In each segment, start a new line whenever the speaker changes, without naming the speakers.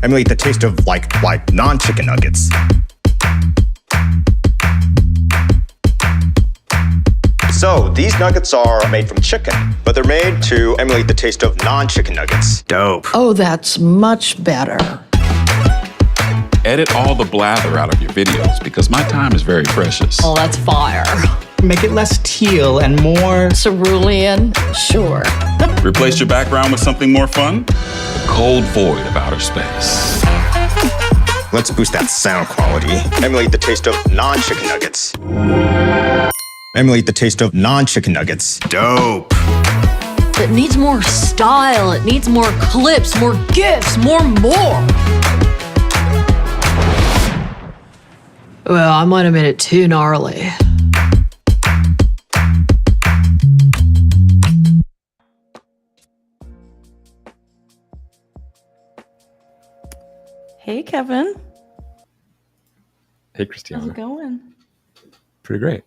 Emulate the taste of like non-chicken nuggets. So these nuggets are made from chicken, but they're made to emulate the taste of non-chicken nuggets. Dope.
Oh, that's much better.
Edit all the blather out of your videos because my time is very precious.
Oh, that's fire.
Make it less teal and more
Cerulean? Sure.
Replace your background with something more fun? The cold void of outer space.
Let's boost that sound quality. Emulate the taste of non-chicken nuggets. Emulate the taste of non-chicken nuggets. Dope.
It needs more style. It needs more clips, more gifs, more.
Well, I might have made it too gnarly.
Hey, Kevin.
Hey, Christiana.
How's it going?
Pretty great.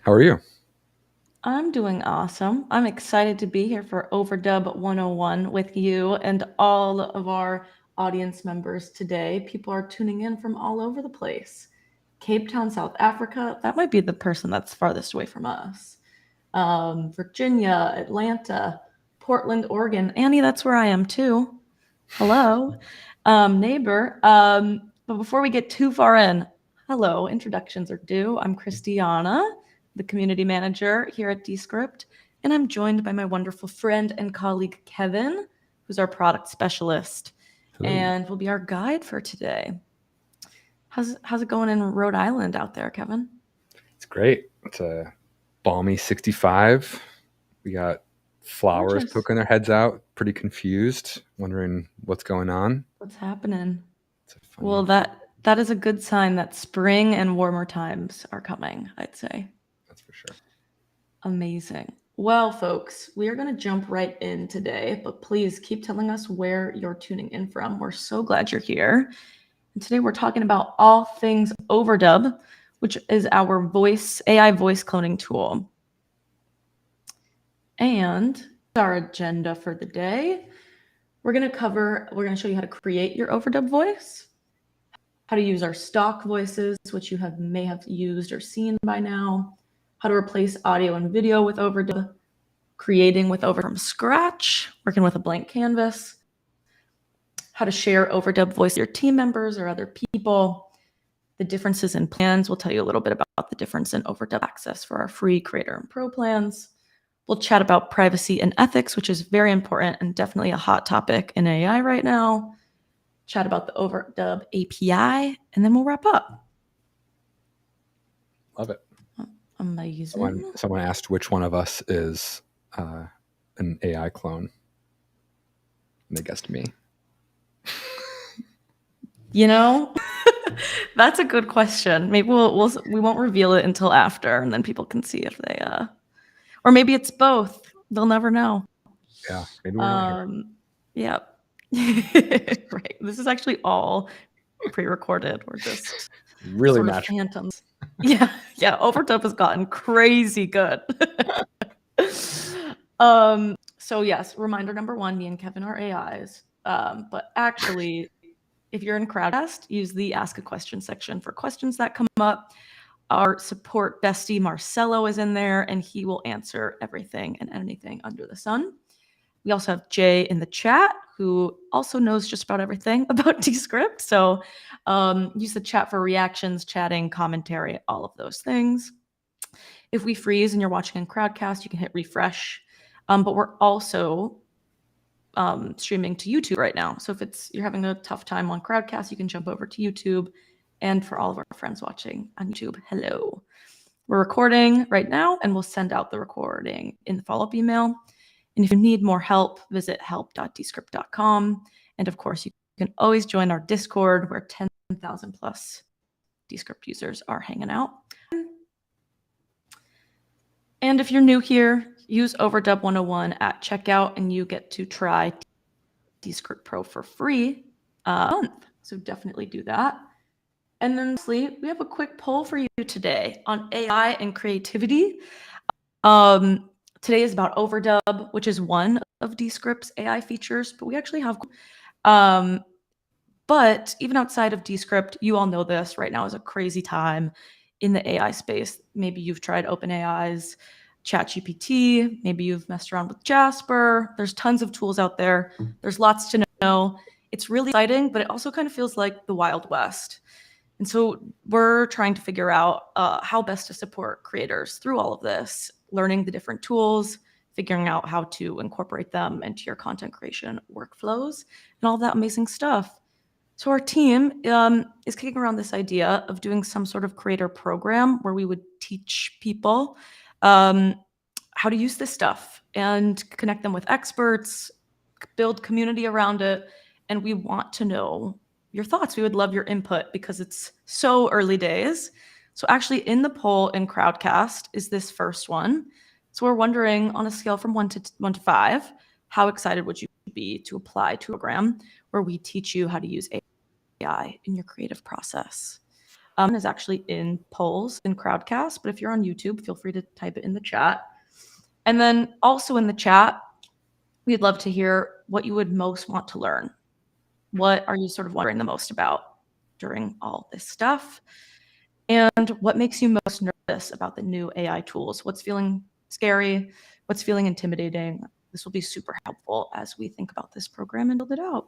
How are you?
I'm doing awesome. I'm excited to be here for Overdub 101 with you and all of our audience members today. People are tuning in from all over the place. Cape Town, South Africa. That might be the person that's farthest away from us. Virginia, Atlanta, Portland, Oregon. Annie, that's where I am too. Hello. Neighbor. But before we get too far in, hello, introductions are due. I'm Christiana, the community manager here at Descript, and I'm joined by my wonderful friend and colleague, Kevin, who's our product specialist, and will be our guide for today. How's it going in Rhode Island out there, Kevin?
It's great. It's a balmy 65. We got flowers
Gorgeous.
poking their heads out, pretty confused, wondering what's going on.
What's happening?
It's a fun
Well, that is a good sign that spring and warmer times are coming, I'd say.
That's for sure.
Amazing. Well, folks, we are going to jump right in today, but please keep telling us where you're tuning in from. We're so glad you're here. And today we're talking about all things Overdub, which is our AI voice cloning tool. And our agenda for the day, we're going to show you how to create your Overdub voice, how to use our stock voices, which you may have used or seen by now, how to replace audio and video with Overdub, creating with Overdub from scratch, working with a blank canvas, how to share Overdub voice with your team members or other people, the differences in plans. We'll tell you a little bit about the difference in Overdub access for our free Creator and Pro plans. We'll chat about privacy and ethics, which is very important and definitely a hot topic in AI right now. Chat about the Overdub API, and then we'll wrap up.
Love it.
Amazing.
Someone asked which one of us is an AI clone. And they guessed me.
You know, that's a good question. Maybe we won't reveal it until after, and then people can see if they or maybe it's both. They'll never know.
Yeah, maybe we're not here.
Yeah. Right. This is actually all pre-recorded. We're just
Really
sort of
natural.
phantoms. Yeah. Overdub has gotten crazy good. So yes, reminder number one, me and Kevin are AIs. But actually, if you're in Crowdcast, use the Ask a Question section for questions that come up. Our support bestie Marcelo is in there, and he will answer everything and anything under the sun. We also have Jay in the chat, who also knows just about everything about Descript. So use the chat for reactions, chatting, commentary, all of those things. If we freeze and you're watching in Crowdcast, you can hit refresh. But we're also streaming to YouTube right now. So if you're having a tough time on Crowdcast, you can jump over to YouTube. And for all of our friends watching on YouTube, hello. We're recording right now, and we'll send out the recording in the follow-up email. And if you need more help, visit help.descript.com. And of course, you can always join our Discord, where 10,000 plus Descript users are hanging out. And if you're new here, use Overdub 101 at checkout, and you get to try Descript Pro for free a month. So definitely do that. And then lastly, we have a quick poll for you today on AI and creativity. Today is about Overdub, which is one of Descript's AI features, but we actually have. Um, but even outside of Descript, you all know this right now is a crazy time in the AI space. Maybe you've tried OpenAI's ChatGPT. Maybe you've messed around with Jasper. There's tons of tools out there. There's lots to know. It's really exciting, but it also kind of feels like the Wild West. And so we're trying to figure out how best to support creators through all of this, learning the different tools, figuring out how to incorporate them into your content creation workflows, and all that amazing stuff. So our team is kicking around this idea of doing some sort of creator program where we would teach people how to use this stuff and connect them with experts, build community around it. And we want to know your thoughts. We would love your input because it's so early days. So actually in the poll in Crowdcast is this first one. So we're wondering on a scale from 1 to 5, how excited would you be to apply to a program where we teach you how to use AI in your creative process? Is actually in polls in Crowdcast, but if you're on YouTube, feel free to type it in the chat. And then also in the chat, we'd love to hear what you would most want to learn. What are you sort of wondering the most about during all this stuff? And what makes you most nervous about the new AI tools? What's feeling scary? What's feeling intimidating? This will be super helpful as we think about this program and build it out.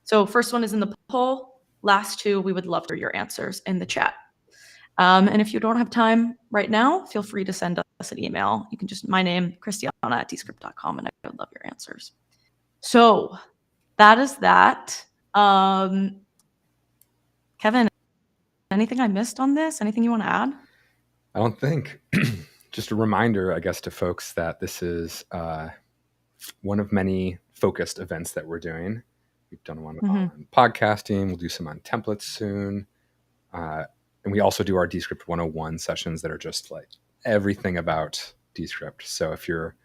So first one is in the poll. Last two, we would love for your answers in the chat. And if you don't have time right now, feel free to send us an email. You can just, my name, Christiana@descript.com, and I would love your answers. So that is that. Kevin, anything I missed on this? Anything you want to add?
I don't think. Just a reminder, I guess, to folks that this is one of many focused events that we're doing. We've done one on podcasting. We'll do some on templates soon. And we also do our Descript 101 sessions that are just like everything about Descript. So if you're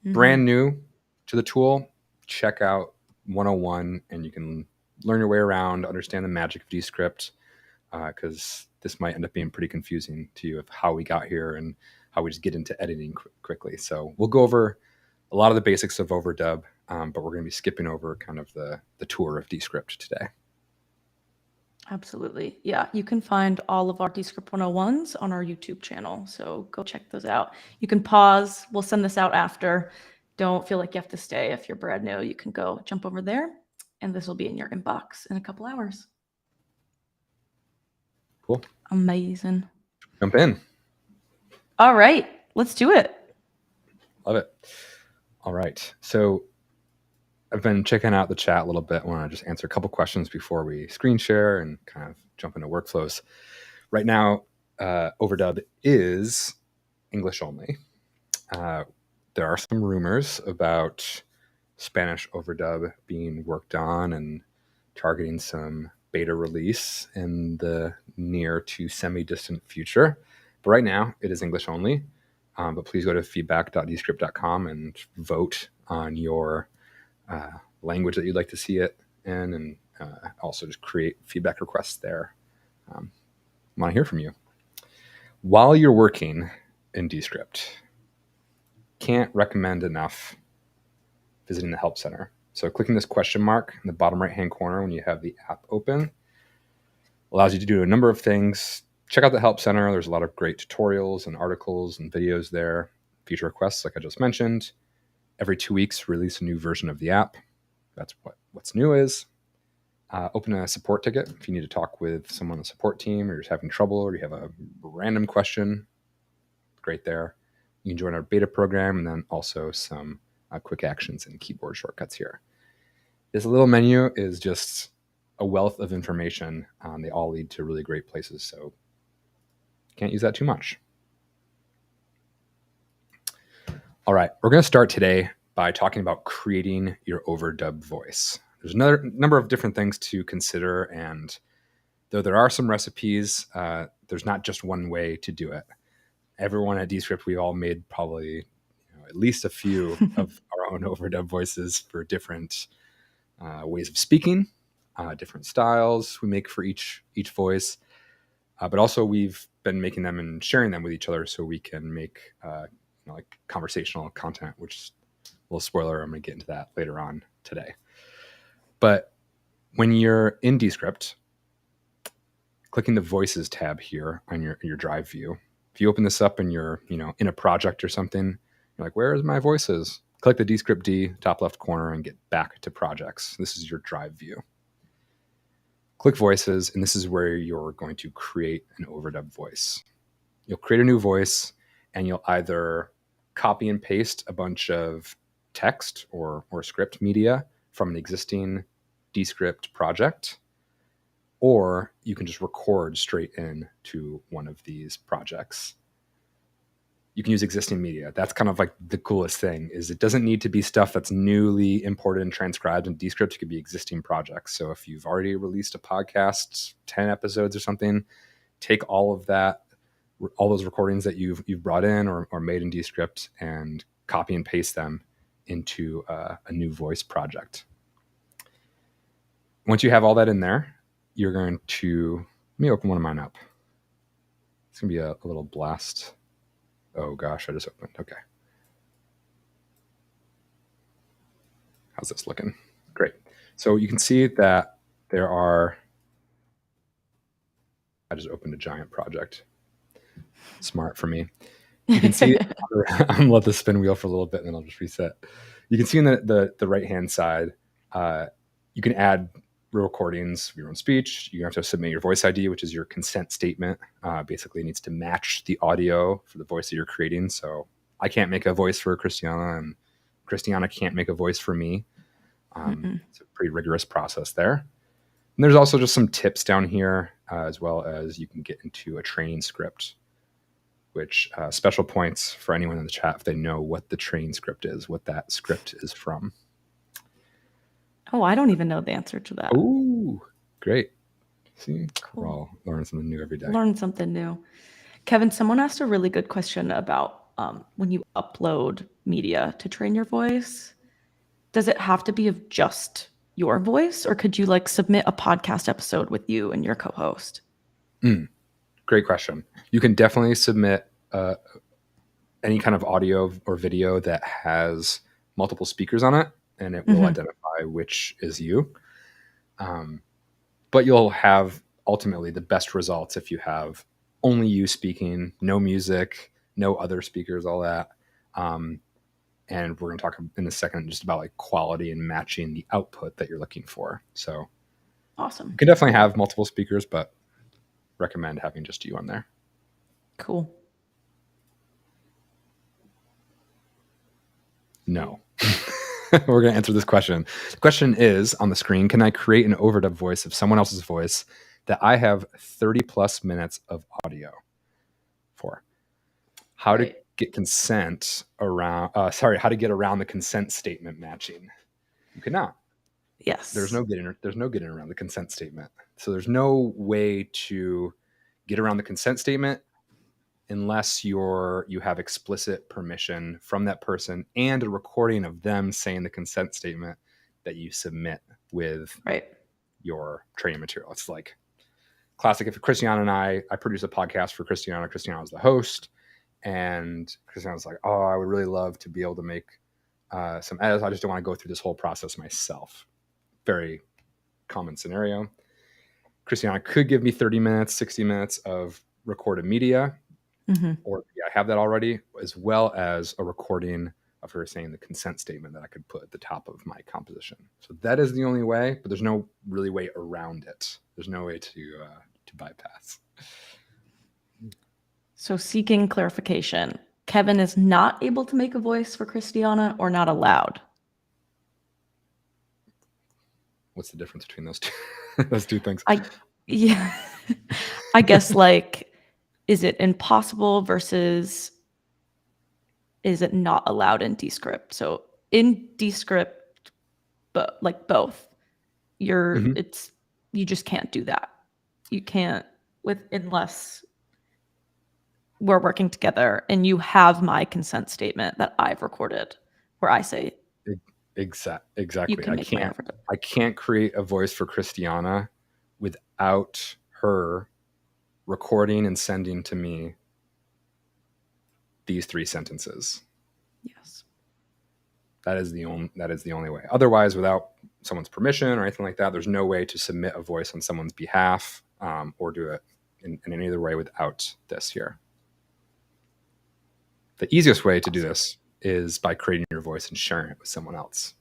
brand new to the tool, check out 101 and you can learn your way around, understand the magic of Descript, because this might end up being pretty confusing to you of how we got here and how we just get into editing quickly. So we'll go over a lot of the basics of Overdub, but we're going to be skipping over kind of the tour of Descript today.
Absolutely. Yeah, you can find all of our Descript 101s on our YouTube channel. So go check those out. You can pause. We'll send this out after. Don't feel like you have to stay. If you're brand new, you can go jump over there, and this will be in your inbox in a couple hours.
Cool.
Amazing.
Jump in.
All right, let's do it.
Love it. All right. So I've been checking out the chat a little bit. I want to just answer a couple questions before we screen share and kind of jump into workflows. Right now, Overdub is English only. There are some rumors about Spanish Overdub being worked on and targeting some beta release in the near to semi-distant future. But right now, it is English only. But please go to feedback.descript.com and vote on your language that you'd like to see it in, and also just create feedback requests there. I want to hear from you. While you're working in Descript, can't recommend enough visiting the Help Center. So clicking this question mark in the bottom right-hand corner when you have the app open allows you to do a number of things. Check out the Help Center. There's a lot of great tutorials and articles and videos there. Feature requests, like I just mentioned. Every 2 weeks, release a new version of the app. That's what's new is. Open a support ticket if you need to talk with someone on the support team, or you're just having trouble, or you have a random question. Great there. You can join our beta program, and then also some quick actions and keyboard shortcuts here. This little menu is just a wealth of information. They all lead to really great places, so can't use that too much. All right, we're going to start today by talking about creating your Overdub voice. There's another number of different things to consider, and though there are some recipes, there's not just one way to do it. Everyone at Descript, we all made probably at least a few of our own Overdub voices for different ways of speaking, different styles we make for each voice, but also we've been making them and sharing them with each other so we can make like conversational content, which a little spoiler, I'm going to get into that later on today. But when you're in Descript, clicking the Voices tab here on your Drive view, if you open this up and you're in a project or something, you're like, where is my Voices? Click the Descript D, top left corner, and get back to projects. This is your Drive view. Click Voices, and this is where you're going to create an Overdub voice. You'll create a new voice, and you'll either copy and paste a bunch of text or script media from an existing Descript project, or you can just record straight in to one of these projects. You can use existing media. That's kind of like the coolest thing, is it doesn't need to be stuff that's newly imported and transcribed in Descript. It could be existing projects. So if you've already released a podcast, 10 episodes or something, take all of that, all those recordings that you've brought in or made in Descript, and copy and paste them into a new voice project. Once you have all that in there, you're going to, let me open one of mine up. It's going to be a little blast. Oh gosh, I just opened. Okay. How's this looking? Great. So you can see that there are, I just opened a giant project. Smart for me. You can see, I'm going to let this spin wheel for a little bit and then I'll just reset. You can see in the right-hand side, you can add recordings of your own speech. You have to submit your voice ID, which is your consent statement. Basically, it needs to match the audio for the voice that you're creating. So I can't make a voice for Christiana, and Christiana can't make a voice for me. It's a pretty rigorous process there. And there's also just some tips down here, as well as you can get into a training script, which special points for anyone in the chat if they know what the training script is, what that script is from.
Oh, I don't even know the answer to that.
Ooh, great. See,
Cool.
we're all learning something new every day.
Learn something new. Kevin, someone asked a really good question about when you upload media to train your voice, does it have to be of just your voice, or could you like submit a podcast episode with you and your co-host?
Great question. You can definitely submit any kind of audio or video that has multiple speakers on it, and it will identify which is you. But you'll have ultimately the best results if you have only you speaking, no music, no other speakers, all that. And we're going to talk in a second just about like quality and matching the output that you're looking for. So
Awesome.
you can definitely have multiple speakers, but recommend having just you on there.
Cool.
No. We're going to answer this question. The question is on the screen: can I create an overdub voice of someone else's voice that I have 30 plus minutes of audio for? How to get consent around, how to get around the consent statement matching. You cannot.
Yes.
There's no getting around the consent statement. So there's no way to get around the consent statement unless you have explicit permission from that person and a recording of them saying the consent statement that you submit with your training material. It's like classic. If Christiana and I produce a podcast for Christiana. Christiana was the host, and Christiana was like, "Oh, I would really love to be able to make some edits. I just don't want to go through this whole process myself." Very common scenario. Christiana could give me 30 minutes, 60 minutes of recorded media. Or I have that already, as well as a recording of her saying the consent statement that I could put at the top of my composition. So that is the only way, but there's no really way around it. There's no way to bypass.
So seeking clarification, Kevin is not able to make a voice for Christiana, or not allowed?
What's the difference between those two? Those two things?
I guess like, is it impossible versus is it not allowed in Descript? So in Descript, but like both, you just can't do that. You can't unless we're working together and you have my consent statement that I've recorded where I say
exactly. I can't create a voice for Christiana without her recording and sending to me these 3 sentences.
Yes.
That is the only way. Otherwise, without someone's permission or anything like that, there's no way to submit a voice on someone's behalf, or do it in any other way without this here. The easiest way to do this is by creating your voice and sharing it with someone else.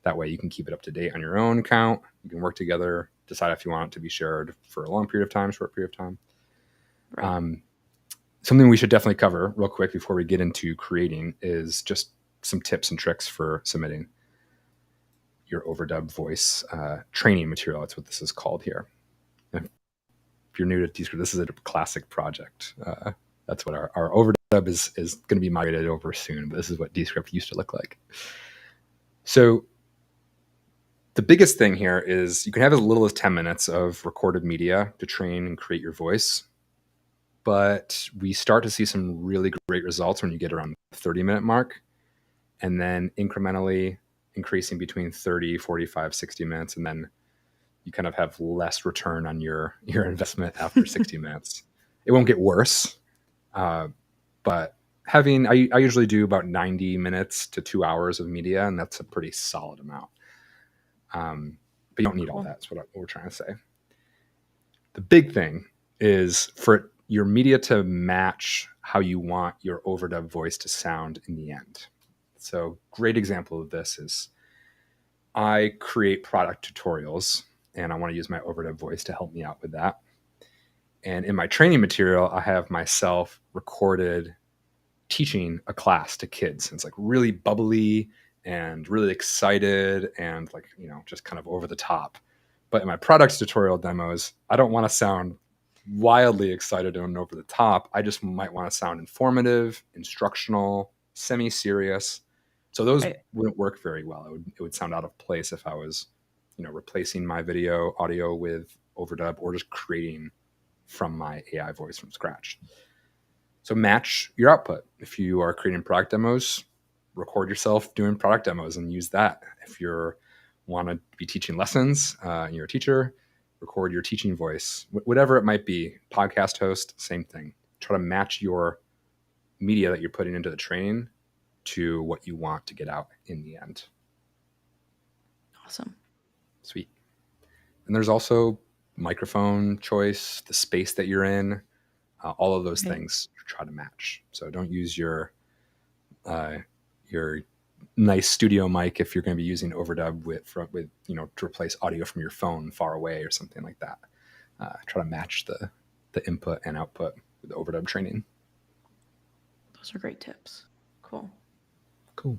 That way you can keep it up to date on your own account. You can work together, decide if you want it to be shared for a long period of time, short period of time.
Right.
Something we should definitely cover real quick before we get into creating is just some tips and tricks for submitting your Overdub Voice training material. That's what this is called here. If you're new to Descript, this is a classic project. That's what our Overdub is going to be migrated over soon, but this is what Descript used to look like. So the biggest thing here is you can have as little as 10 minutes of recorded media to train and create your voice. But we start to see some really great results when you get around the 30-minute mark, and then incrementally increasing between 30, 45, 60 minutes. And then you kind of have less return on your investment after 60 minutes. It won't get worse. But I usually do about 90 minutes to 2 hours of media, and that's a pretty solid amount. But you don't need all that. That's what we're trying to say. The big thing is for your media to match how you want your Overdub voice to sound in the end. So great example of this is I create product tutorials, and I want to use my Overdub voice to help me out with that. And in my training material, I have myself recorded teaching a class to kids. And it's like really bubbly and really excited and like, just kind of over the top. But in my product tutorial demos, I don't want to sound wildly excited and over the top. I just might want to sound informative, instructional, semi-serious. So those wouldn't work very well. It would sound out of place if I was, replacing my video audio with Overdub or just creating from my AI voice from scratch. So match your output. If you are creating product demos, record yourself doing product demos and use that. If you want to be teaching lessons, and you're a teacher, record your teaching voice, whatever it might be. Podcast host, same thing. Try to match your media that you're putting into the training to what you want to get out in the end.
Awesome.
Sweet. And there's also microphone choice, the space that you're in, all of those things try to match. So don't use your nice studio mic if you're going to be using Overdub with to replace audio from your phone far away or something like that. Try to match the input and output with the Overdub training.
Those are great tips. Cool.
All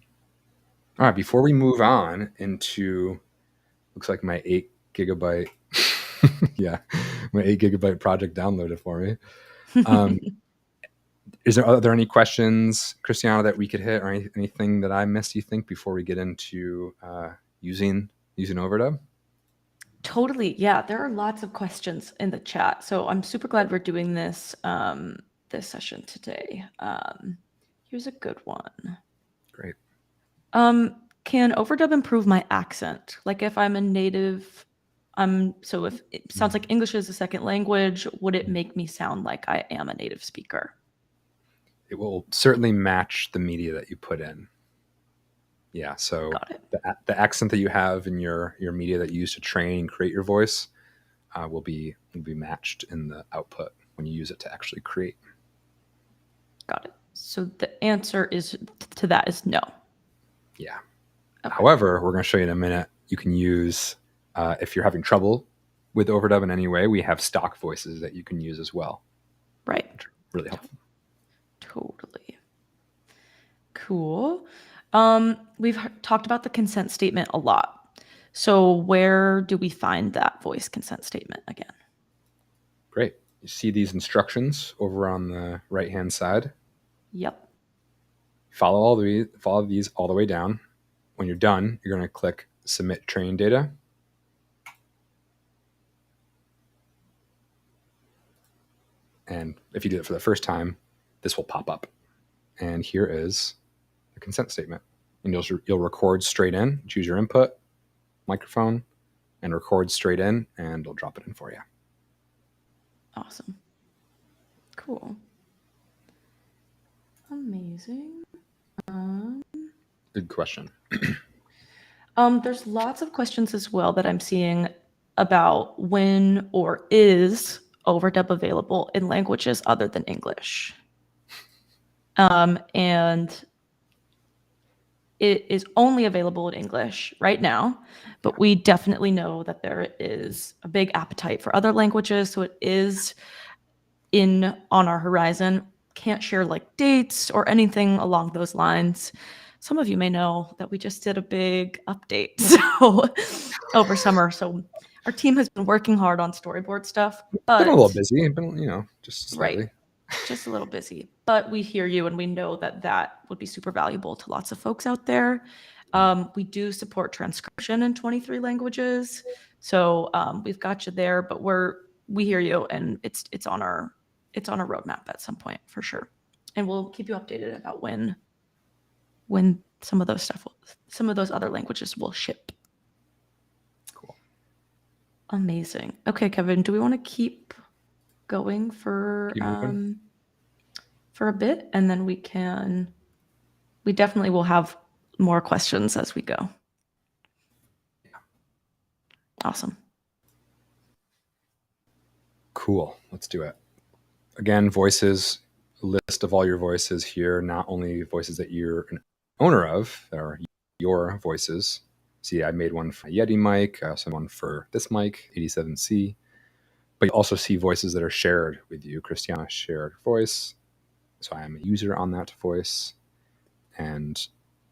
right, before we move on into, looks like my 8 gigabyte, my 8 gigabyte project downloaded for me. Are there any questions, Christiana, that we could hit, or anything that I missed, you think, before we get into using Overdub?
Totally. Yeah, there are lots of questions in the chat. So I'm super glad we're doing this this session today. Here's a good one.
Great.
Can Overdub improve my accent? Like if I'm a native, so if it sounds like English is a second language, would it make me sound like I am a native speaker?
It will certainly match the media that you put in. Yeah, so the accent that you have in your media that you use to train and create your voice will be matched in the output when you use it to actually create.
Got it. So the answer to that is no.
Yeah.
Okay.
However, we're going to show you in a minute, you can use, if you're having trouble with Overdub in any way, we have stock voices that you can use as well.
Right.
Really helpful.
Totally. Cool. We've talked about the consent statement a lot. So where do we find that voice consent statement again?
Great. You see these instructions over on the right-hand side.
Yep.
Follow these all the way down. When you're done, you're going to click Submit Training Data. And if you do it for the first time, this will pop up. And here is the consent statement. And you'll record straight in, choose your input, microphone, and record straight in, and it'll drop it in for you.
Awesome. Cool. Amazing.
Good question.
There's lots of questions as well that I'm seeing about when or is Overdub available in languages other than English. And it is only available in English right now, but we definitely know that there is a big appetite for other languages, so it is on our horizon. Can't share like dates or anything along those lines. Some of you may know that we just did a big update over summer. So our team has been working hard on storyboard stuff, but
Been a little busy, been, just slightly.
right, just a little busy. But we hear you, and we know that that would be super valuable to lots of folks out there. We do support transcription in 23 languages, so we've got you there. But we hear you, and it's on our roadmap at some point for sure, and we'll keep you updated about when some of those other languages will ship.
Cool.
Amazing. Okay, Kevin, do we want to keep going for
Keep moving?
a bit, and then we definitely will have more questions as we go. Awesome.
Cool. Let's do it. Again, voices, a list of all your voices here, not only voices that you're an owner of, that are your voices. See, I made one for Yeti mic, I also one for this mic, 87C. But you also see voices that are shared with you. Christiana shared voice. So I am a user on that voice and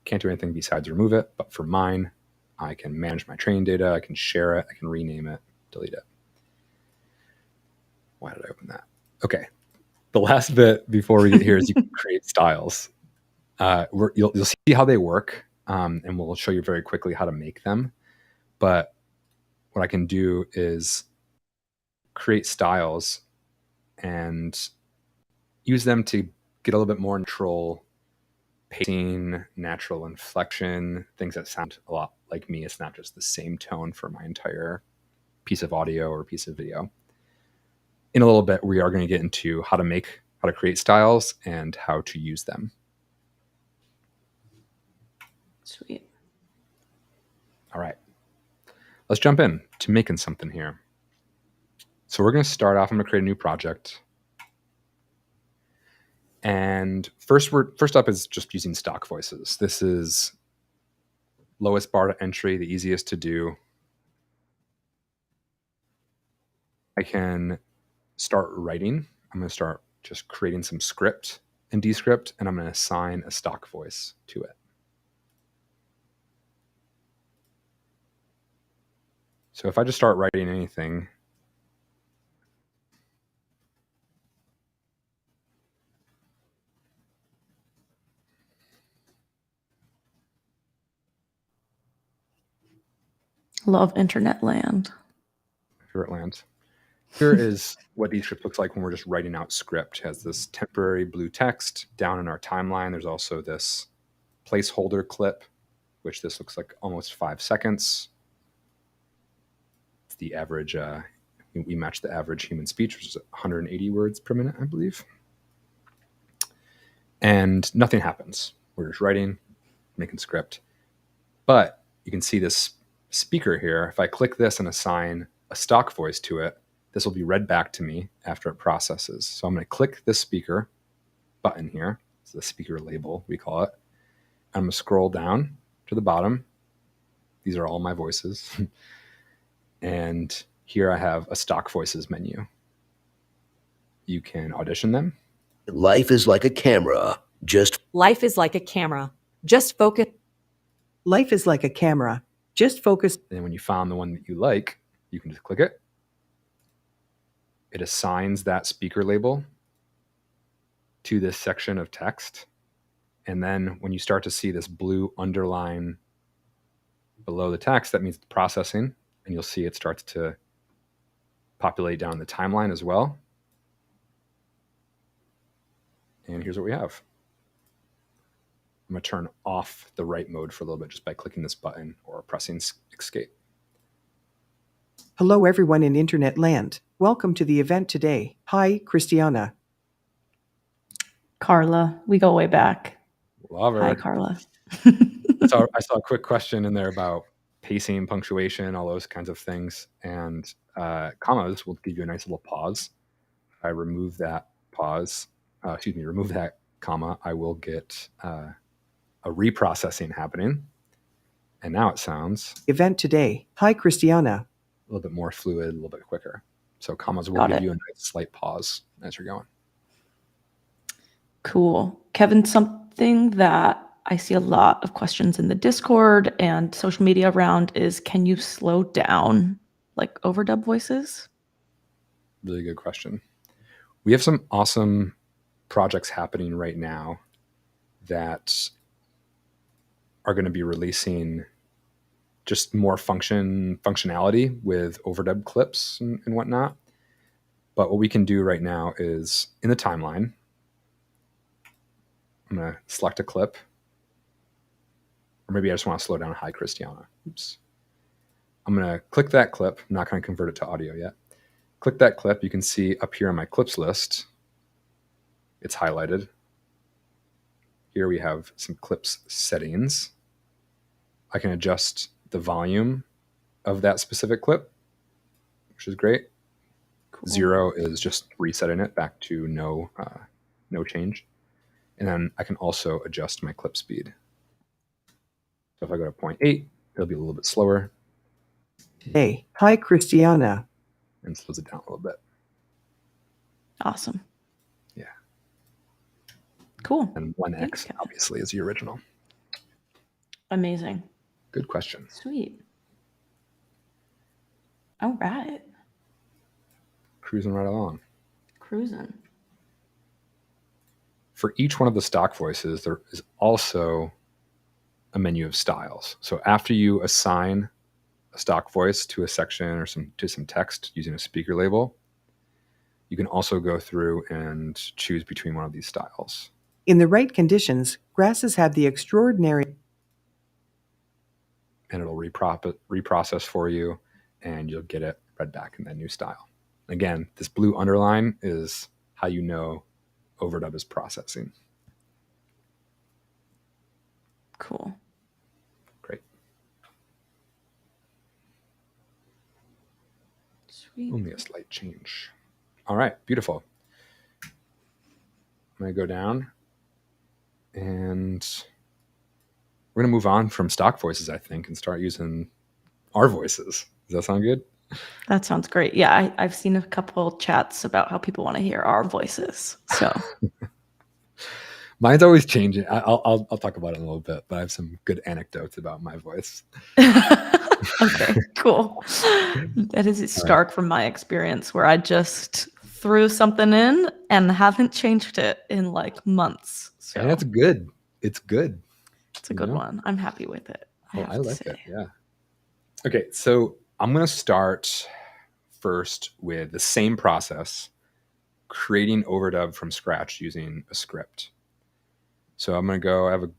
can't do anything besides remove it. But for mine, I can manage my training data. I can share it. I can rename it, delete it. Why did I open that? Okay. The last bit before we get here is you can create styles. You'll see how they work, and we'll show you very quickly how to make them. But what I can do is create styles and use them to get a little bit more control, pacing, natural inflection, things that sound a lot like me. It's not just the same tone for my entire piece of audio or piece of video. In a little bit, we are going to get into how to create styles and how to use them.
Sweet.
All right. Let's jump in to making something here. So we're going to start off. I'm going to create a new project. And first up is just using stock voices. This is lowest bar to entry, the easiest to do. I can start writing. I'm going to start just creating some script in Descript, and I'm going to assign a stock voice to it. So if I just start writing anything,
Love internet land.
here it lands. Here is what Descript looks like when we're just writing out script. It has this temporary blue text down in our timeline. There's also this placeholder clip, which this looks like almost 5 seconds. It's the average, we match the average human speech, which is 180 words per minute, I believe. And nothing happens. We're just writing, making script. But you can see this speaker here. If I click this and assign a stock voice to it, this will be read back to me after it processes. So I'm going to click this speaker button here. It's the speaker label, we call it. I'm going to scroll down to the bottom. These are all my voices. And here I have a stock voices menu. You can audition them.
Life is like a camera.
Life is like a camera. Just focus.
Life is like a camera. Just focus.
And then when you found the one that you like, you can just click it. It assigns that speaker label to this section of text. And then when you start to see this blue underline below the text, that means it's processing. And you'll see it starts to populate down the timeline as well. And here's what we have. I'm going to turn off the write mode for a little bit just by clicking this button or pressing escape.
Hello, everyone in internet land. Welcome to the event today. Hi, Christiana.
Carla. We go way back.
Love her.
Hi, Carla.
I saw a quick question in there about pacing, punctuation, all those kinds of things. And commas will give you a nice little pause. If I remove that remove that comma, I will get a reprocessing happening. And now it sounds
Event today. Hi, Christiana.
a little bit more fluid, a little bit quicker. So commas will
Got
give
it.
you a nice slight pause as you're going.
Cool. Kevin, something that I see a lot of questions in the Discord and social media around is, can you slow down like overdub voices?
Really good question. We have some awesome projects happening right now that are going to be releasing just more functionality with overdub clips and whatnot. But what we can do right now is in the timeline, I'm going to select a clip. Or maybe I just want to slow down Hi Christiana. Oops. I'm going to click that clip. I'm not going to convert it to audio yet. Click that clip. You can see up here on my clips list, it's highlighted. Here we have some clips settings. I can adjust the volume of that specific clip, which is great. Cool. 0 is just resetting it back to no change. And then I can also adjust my clip speed. So if I go to 0.8, it'll be a little bit slower.
Hey, hi, Christiana.
And slows it down a little bit.
Awesome.
Yeah.
Cool.
And 1x obviously is the original.
Amazing.
Good question.
Sweet. All right.
Cruising right along.
Cruising.
For each one of the stock voices, there is also a menu of styles. So after you assign a stock voice to a section or to some text using a speaker label, you can also go through and choose between one of these styles.
In the right conditions, grasses have the extraordinary...
And it'll reprocess for you, and you'll get it read back in that new style. Again, this blue underline is how you know Overdub is processing.
Cool.
Great.
Sweet.
Only a slight change. All right, beautiful. I'm going to go down, and we're going to move on from stock voices, I think, and start using our voices. Does that sound good?
That sounds great. Yeah, I've seen a couple chats about how people want to hear our voices. So
mine's always changing. I'll talk about it in a little bit, but I have some good anecdotes about my voice.
Okay, cool. That is stark from my experience, where I just threw something in and haven't changed it in like months. So
and that's good. It's good.
It's a good one. I'm happy with it.
I like it. Yeah. Okay, so I'm going to start first with the same process, creating overdub from scratch using a script. So I'm going to go, I have a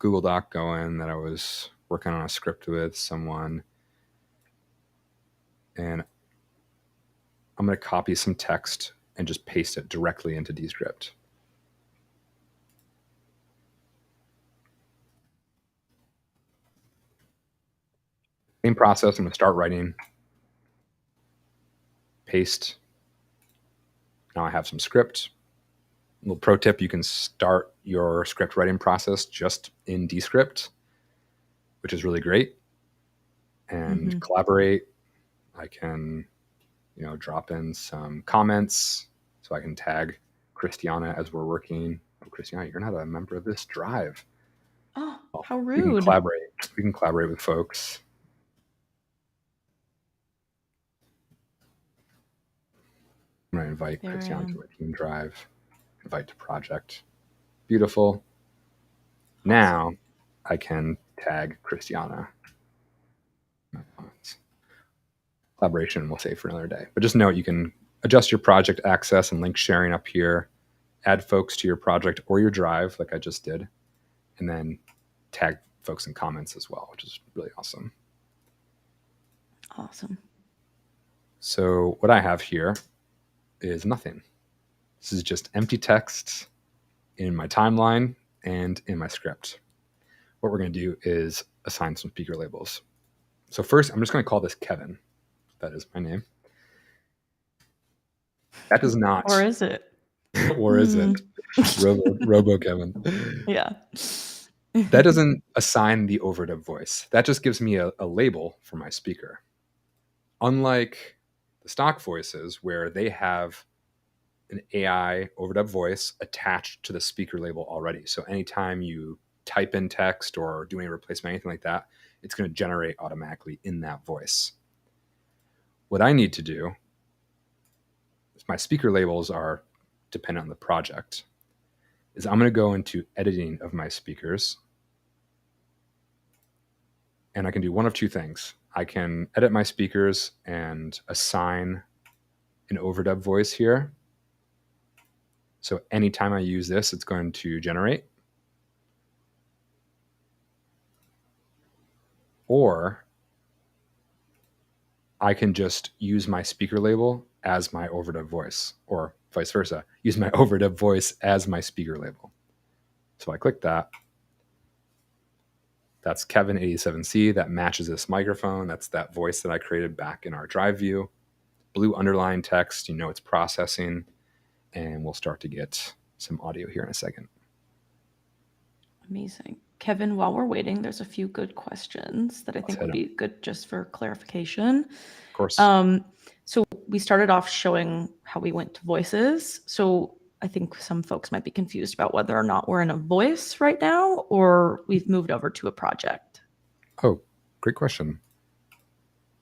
Google Doc going that I was working on a script with someone. And I'm going to copy some text and just paste it directly into Descript. Same process. I'm going to start writing, paste. Now I have some script. Little pro tip, you can start your script writing process just in Descript, which is really great. And collaborate. I can, drop in some comments so I can tag Christiana as we're working. Oh, Christiana, you're not a member of this drive.
Oh, how rude.
We can collaborate with folks. I'm going to invite Christiana to a team drive. Invite to project. Beautiful. Now I can tag Christiana. Collaboration we'll save for another day. But just note you can adjust your project access and link sharing up here, add folks to your project or your drive like I just did, and then tag folks in comments as well, which is really awesome.
Awesome.
So what I have here is nothing. This is just empty text in my timeline and in my script. What we're going to do is assign some speaker labels. So first, I'm just going to call this Kevin. That is my name. That does not.
Or is it?
Or is it? Robo Kevin.
Yeah.
That doesn't assign the overdub voice. That just gives me a label for my speaker. Unlike the stock voices, where they have an AI overdub voice attached to the speaker label already. So anytime you type in text or do any replacement, anything like that, it's going to generate automatically in that voice. What I need to do is, my speaker labels are dependent on the project, is I'm going to go into editing of my speakers. And I can do one of two things. I can edit my speakers and assign an overdub voice here. So anytime I use this, it's going to generate. Or I can just use my speaker label as my overdub voice, or vice versa, use my overdub voice as my speaker label. So I click that. That's Kevin 87C. That matches this microphone. That's that voice that I created back in our drive view. Blue underline text, it's processing. And we'll start to get some audio here in a second.
Amazing. Kevin, while we're waiting, there's a few good questions that I think would
hit
be good just for clarification.
Of course.
So we started off showing how we went to voices. So I think some folks might be confused about whether or not we're in a voice right now or we've moved over to a project.
Oh, great question.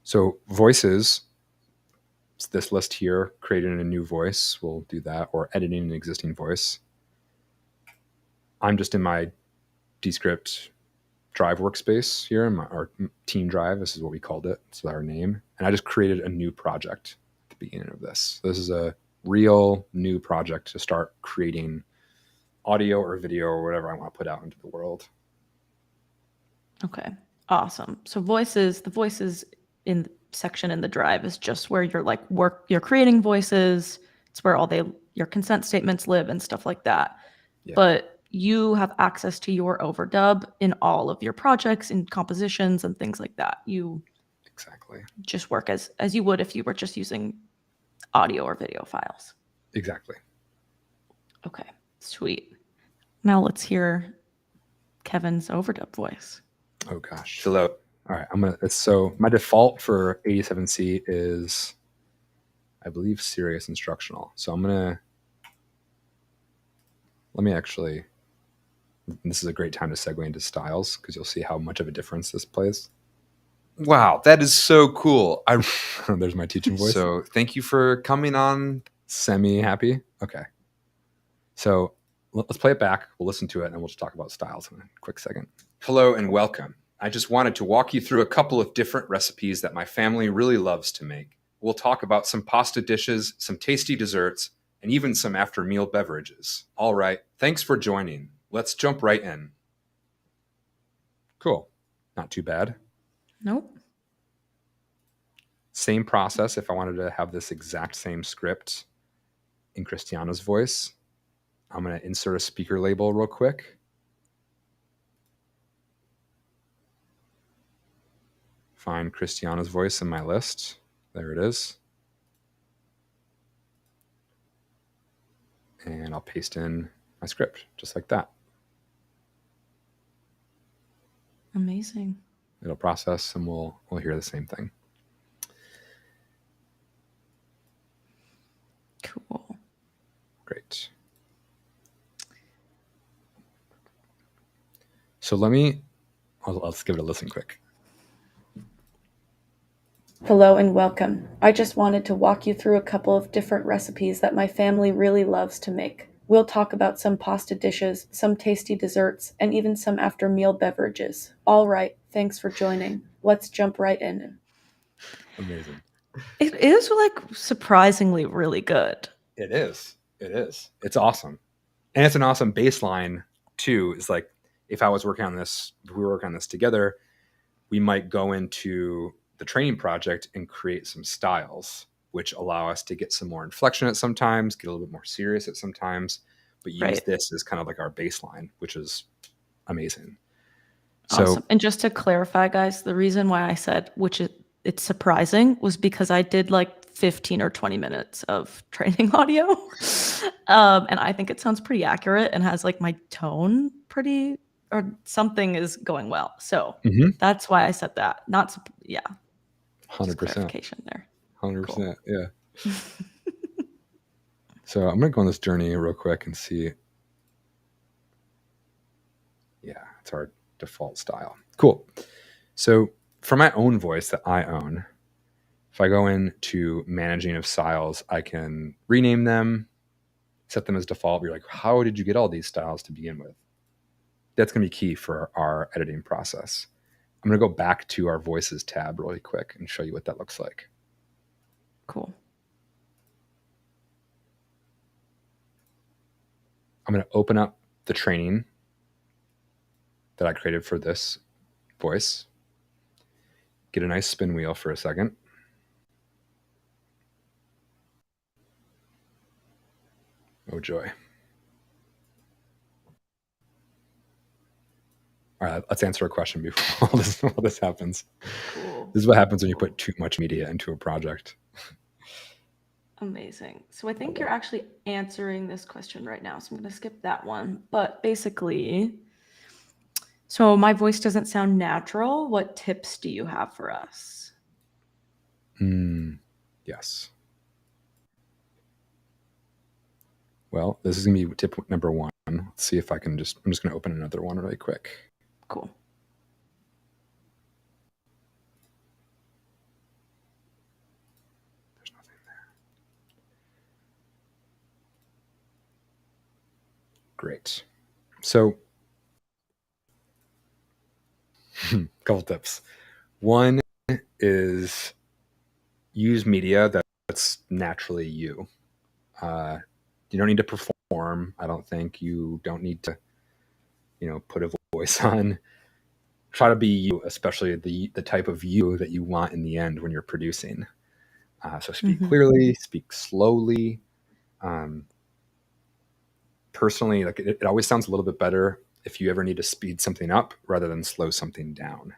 So voices, it's this list here, creating a new voice. We'll do that, or editing an existing voice. I'm just in my Descript drive workspace here, our team drive. This is what we called it. It's our name. And I just created a new project at the beginning of this. This is a real new project to start creating audio or video or whatever I want to put out into the world.
Okay, awesome. So the voices in the section in the drive is just where you're creating voices. It's where all your consent statements live and stuff like that. Yeah. But you have access to your overdub in all of your projects and compositions and things like that. You
exactly
just work as you would if you were just using audio or video files.
Exactly.
Okay, sweet. Now let's hear Kevin's overdub voice.
Oh gosh. Hello. All right. So my default for 87C is, I believe, serious instructional. So this is a great time to segue into styles because you'll see how much of a difference this plays.
Wow, that is so cool.
There's my teaching voice.
So thank you for coming on.
Semi-happy. Okay. So let's play it back. We'll listen to it, and then we'll just talk about styles in a quick second.
Hello and welcome. I just wanted to walk you through a couple of different recipes that my family really loves to make. We'll talk about some pasta dishes, some tasty desserts, and even some after-meal beverages. All right, thanks for joining. Let's jump right in.
Cool. Not too bad.
Nope.
Same process if I wanted to have this exact same script in Christiana's voice. I'm going to insert a speaker label real quick. Find Christiana's voice in my list. There it is. And I'll paste in my script just like that.
Amazing.
It'll process and we'll hear the same thing.
Cool.
Great. So let's give it a listen quick.
Hello and welcome. I just wanted to walk you through a couple of different recipes that my family really loves to make. We'll talk about some pasta dishes, some tasty desserts, and even some after-meal beverages. All right, thanks for joining. Let's jump right in.
Amazing.
It is surprisingly really good.
It is. It's awesome. And it's an awesome baseline too. It's like if we were working on this together, we might go into the training project and create some styles, which allow us to get some more inflection at sometimes, get a little bit more serious at sometimes. but use
Right.
this as kind of like our baseline, which is amazing. So
Awesome. And just to clarify, guys, the reason why I said it's surprising was because I did like 15 or 20 minutes of training audio. And I think it sounds pretty accurate and has like my tone pretty, or something is going well. So that's why I said that. Yeah.
100%.
Clarification there.
100%.
Cool.
Yeah. So I'm going to go on this journey real quick and see. Yeah, it's our default style. Cool. So for my own voice that I own, if I go into managing of styles, I can rename them, set them as default. You're like, how did you get all these styles to begin with? That's going to be key for our editing process. I'm going to go back to our voices tab really quick and show you what that looks like.
Cool.
I'm going to open up the training that I created for this voice. Get a nice spin wheel for a second. Oh, joy. All right, let's answer a question before all this happens.
Cool.
This is what happens when you put too much media into a project.
Amazing. So I think you're actually answering this question right now. So I'm going to skip that one. But basically, so my voice doesn't sound natural. What tips do you have for us?
Yes. Well, this is going to be tip number one. Let's see if I'm just going to open another one really quick.
Cool.
There's nothing there. Great. So, a couple tips. One is use media that's naturally you. You don't need to perform. I don't think you don't need to, put a voice on. Try to be you, especially the type of you that you want in the end when you're producing. So speak clearly, speak slowly. Personally, like it always sounds a little bit better if you ever need to speed something up rather than slow something down.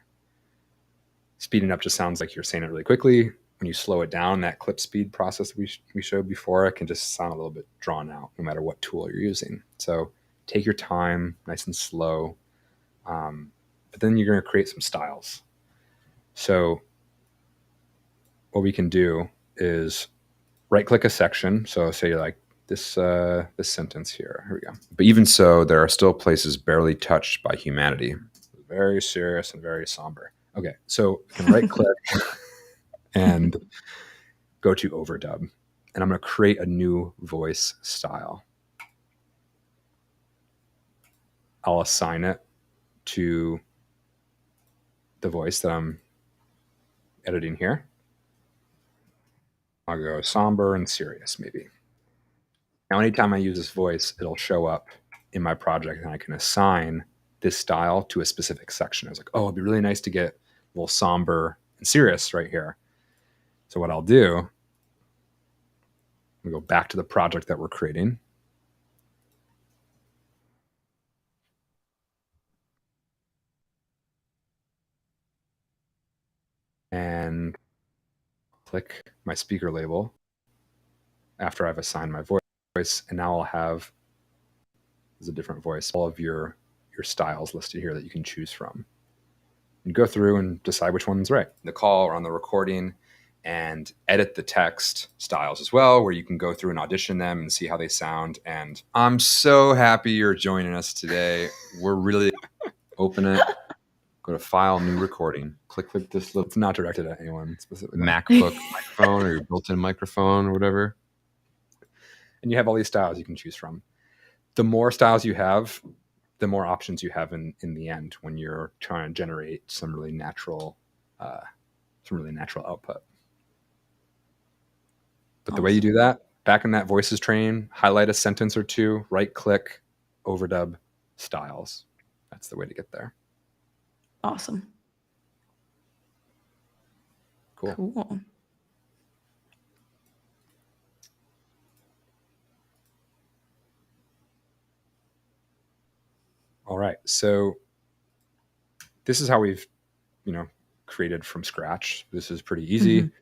Speeding up just sounds like you're saying it really quickly. When you slow it down, that clip speed process we showed before, it can just sound a little bit drawn out no matter what tool you're using. So take your time, nice and slow. But then you're going to create some styles. So what we can do is right click a section. So say like this sentence here. Here we go. But even so, there are still places barely touched by humanity. Very serious and very somber. Okay, so I can right click and go to Overdub. And I'm going to create a new voice style. I'll assign it to the voice that I'm editing here. I'll go somber and serious maybe. Now, anytime I use this voice, it'll show up in my project and I can assign this style to a specific section. I was like, oh, it'd be really nice to get a little somber and serious right here. So what I'll do, we go back to the project that we're creating. And click my speaker label after I've assigned my voice. And now I'll have, as a different voice, all of your styles listed here that you can choose from. And go through and decide which one's right. The call or on the recording, and edit the text styles as well, where you can go through and audition them and see how they sound. And I'm so happy you're joining us today. We're really open it. Go to File, New Recording. Click this. It's not directed at anyone specifically.
MacBook microphone or your built-in microphone or whatever.
And you have all these styles you can choose from. The more styles you have, the more options you have in the end when you're trying to generate some really natural output. But the way you do that, back in that voices training, highlight a sentence or two, right click, overdub styles. That's the way to get there.
Awesome. Cool.
right. So this is how we've, created from scratch. This is pretty easy.
Mhm.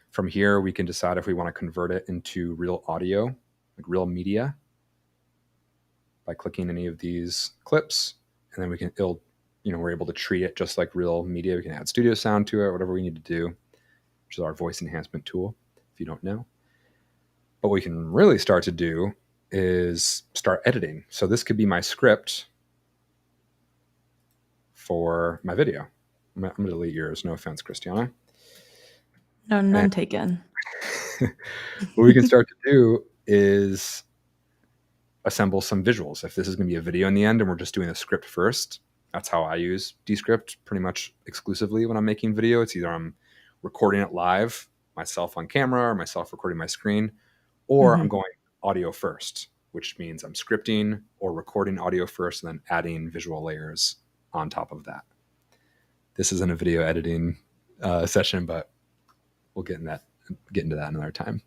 From here, we can decide if we want to convert it into real audio, like real media, by clicking any of these clips, and then we're able to treat it just like real media. We can add studio sound to it, whatever we need to do, which is our voice enhancement tool, if you don't know. But what we can really start to do is start editing. So this could be my script for my video. I'm going to delete yours. No offense, Christiana.
No, none taken.
What we can start to do is assemble some visuals. If this is going to be a video in the end and we're just doing the script first, that's how I use Descript pretty much exclusively when I'm making video. It's either I'm recording it live, myself on camera, or myself recording my screen, or I'm going audio first, which means I'm scripting or recording audio first and then adding visual layers on top of that. This isn't a video editing session, but we'll get into that another time.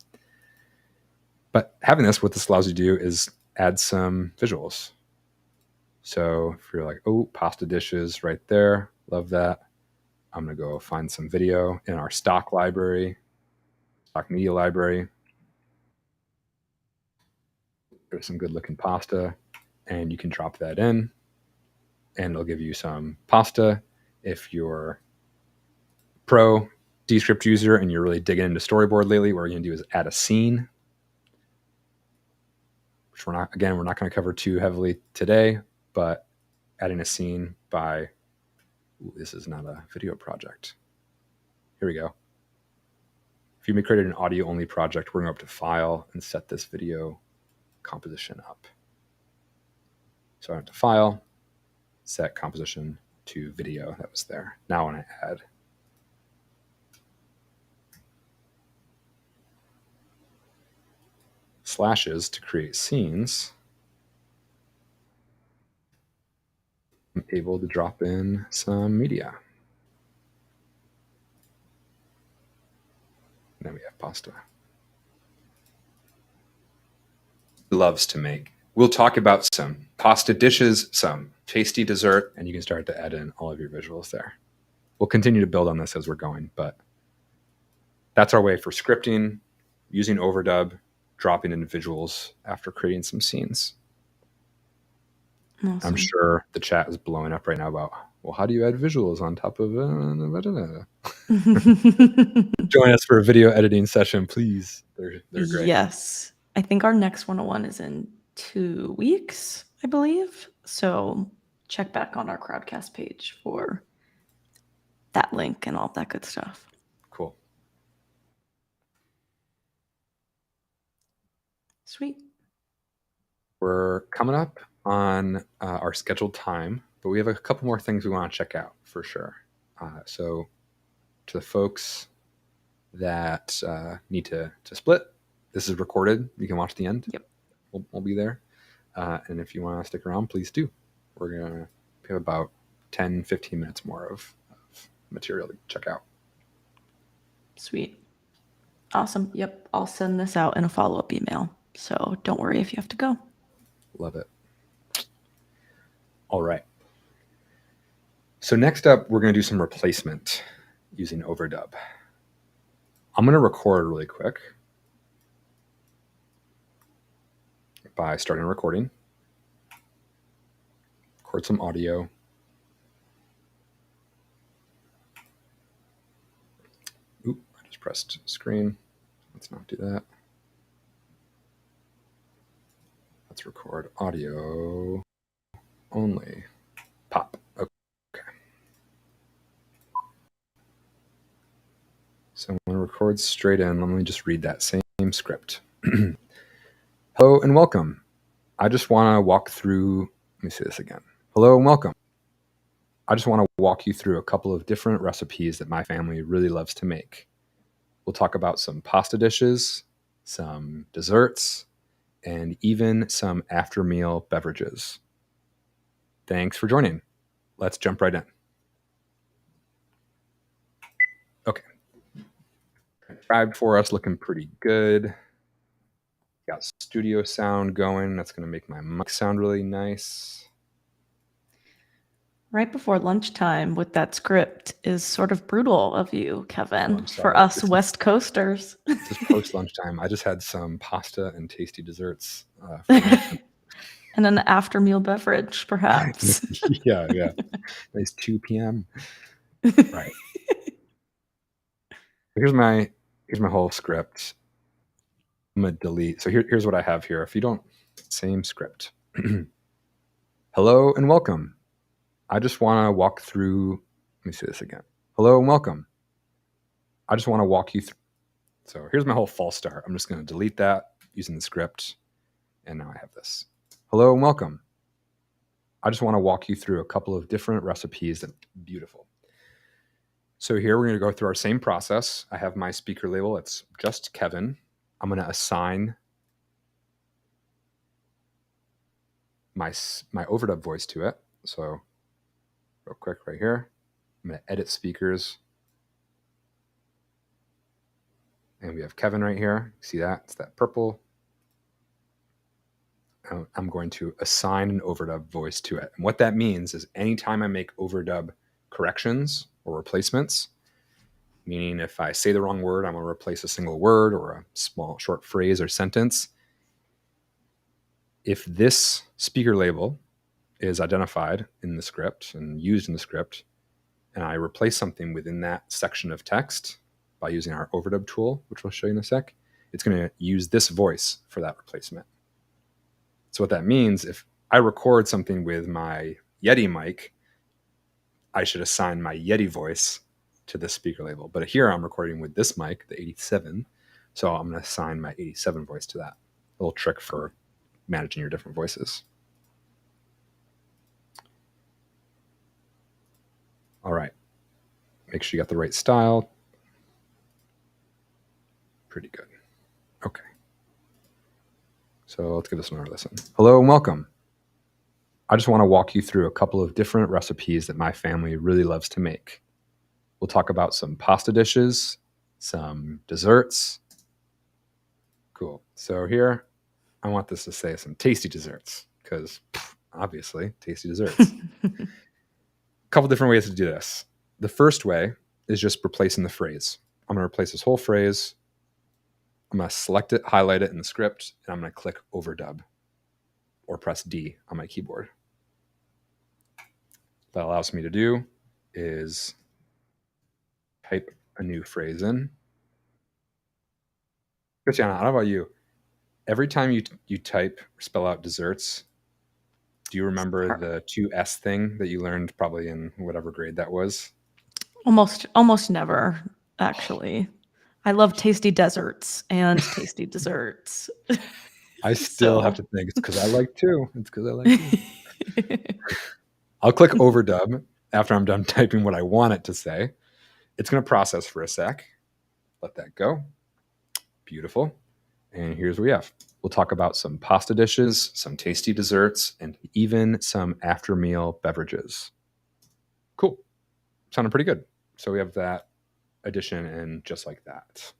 But having this, what this allows you to do is add some visuals. So if you're like, oh, pasta dishes right there, love that. I'm going to go find some video in our stock library, stock media library. There's some good looking pasta, and you can drop that in, and it'll give you some pasta. If you're pro Descript user and you're really digging into storyboard lately, what we're going to do is add a scene, which we're not going to cover too heavily today, but adding a scene by, this is not a video project. Here we go. If you created an audio only project, we're going to go up to file and set this video composition up. So I went to file, set composition to video. That was there. Now when I add slashes to create scenes, I'm able to drop in some media. And then we have pasta.
Loves to make. We'll talk about some pasta dishes, some tasty dessert,
and you can start to add in all of your visuals there. We'll continue to build on this as we're going, but that's our way for scripting, using Overdub, dropping in visuals after creating some scenes.
Awesome.
I'm sure the chat is blowing up right now about, well, how do you add visuals on top of Join us for a video editing session, please. They're great.
Yes. I think our next 101 is in 2 weeks, I believe. So check back on our Crowdcast page for that link and all that good stuff.
Cool.
Sweet.
We're coming up on our scheduled time, but we have a couple more things we want to check out for sure. So to the folks that need to split, this is recorded. You can watch the end.
Yep.
We'll be there. And if you want to stick around, please do. We have about 10, 15 minutes more of material to check out.
Sweet. Awesome. Yep. I'll send this out in a follow-up email. So don't worry if you have to go.
Love it. All right. So next up, we're going to do some replacement using Overdub. I'm going to record really quick by starting recording. Record some audio. Oop, I just pressed screen. Let's not do that. Let's record audio only. Pop. Okay. So I'm going to record straight in. Let me just read that same script. Hello and welcome. I just want to walk through, let me say this again. Hello and welcome. I just want to walk you through a couple of different recipes that my family really loves to make. We'll talk about some pasta dishes, some desserts, and even some after-meal beverages. Thanks for joining. Let's jump right in. Okay. Transcribed for us, looking pretty good. Got studio sound going. That's going to make my mic sound really nice.
Right before lunchtime with that script is sort of brutal of you, Kevin,
I'm
for
sorry.
us West Coasters.
This is post lunchtime. I just had some pasta and tasty desserts for lunch.
And an after meal beverage, perhaps.
yeah. It's 2 p.m. Right. Here's my whole script. I'm gonna delete. So here's what I have here. If you don't, same script. Hello and welcome. I just want to walk through. Let me see this again. Hello and welcome. I just want to walk you through. So here's my whole false start. I'm just going to delete that using the script. And now I have this. Hello and welcome. I just want to walk you through a couple of different recipes that beautiful. So here we're going to go through our same process. I have my speaker label. It's just Kevin. I'm going to assign my overdub voice to it. So real quick right here, I'm going to edit speakers. And we have Kevin right here. See that? It's that purple. I'm going to assign an overdub voice to it. And what that means is anytime I make overdub corrections or replacements, meaning if I say the wrong word, I'm going to replace a single word or a small short phrase or sentence. If this speaker label is identified in the script and used in the script, and I replace something within that section of text by using our overdub tool, which we'll show you in a sec, it's going to use this voice for that replacement. So what that means, if I record something with my Yeti mic, I should assign my Yeti voice to this speaker label. But here I'm recording with this mic, the 87, so I'm going to assign my 87 voice to that. A little trick for managing your different voices. All right. Make sure you got the right style. Pretty good. Okay. So let's give this another listen. Hello and welcome. I just want to walk you through a couple of different recipes that my family really loves to make. We'll talk about some pasta dishes, some desserts. Cool. So here, I want this to say some tasty desserts because obviously tasty desserts. A couple different ways to do this. The first way is just replacing the phrase. I'm going to replace this whole phrase. I'm going to select it, highlight it in the script, and I'm going to click overdub or press D on my keyboard. What that allows me to do is type a new phrase in. Christiana, how about you? Every time you type or spell out desserts, do you remember the 2S thing that you learned probably in whatever grade that was?
Almost never, actually. I love tasty deserts and tasty desserts.
I still have to think it's because I like too. It's because I like too. I'll click overdub after I'm done typing what I want it to say. It's going to process for a sec. Let that go. Beautiful. And here's what we have. We'll talk about some pasta dishes, some tasty desserts, and even some after meal beverages. Cool. Sounding pretty good. So we have that addition in just like that.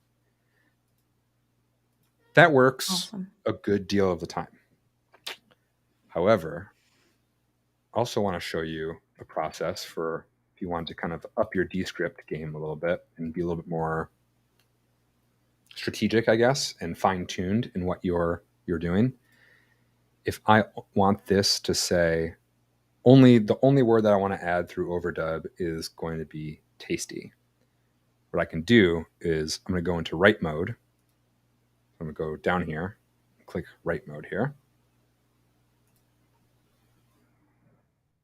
That works
Awesome.
a good deal of the time. However, I also want to show you a process for if you want to kind of up your Descript game a little bit and be a little bit more strategic, I guess, and fine-tuned in what you're doing. If I want this to say the only word that I want to add through overdub is going to be tasty. What I can do is I'm going to go into write mode. I'm going to go down here, click write mode here.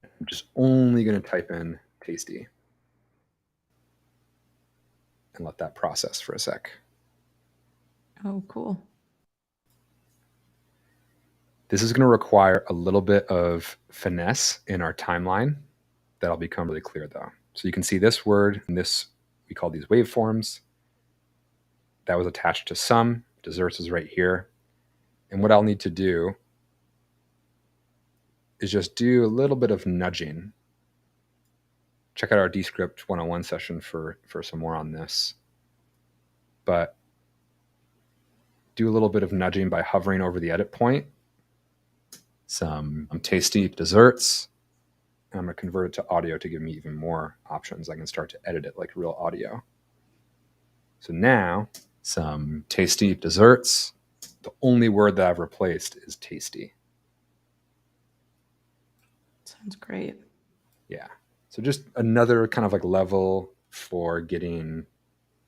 I'm just only going to type in tasty and let that process for a sec.
Oh, cool.
This is going to require a little bit of finesse in our timeline. That'll become really clear though. So you can see this word and this, we call these waveforms. That was attached to some. Desserts is right here. And what I'll need to do is just do a little bit of nudging. Check out our Descript 101 session for some more on this. But do a little bit of nudging by hovering over the edit point. Some tasty desserts. and I'm going to convert it to audio to give me even more options. I can start to edit it like real audio. So now, some tasty desserts. The only word that I've replaced is tasty.
Sounds great.
Yeah. So just another kind of like level for getting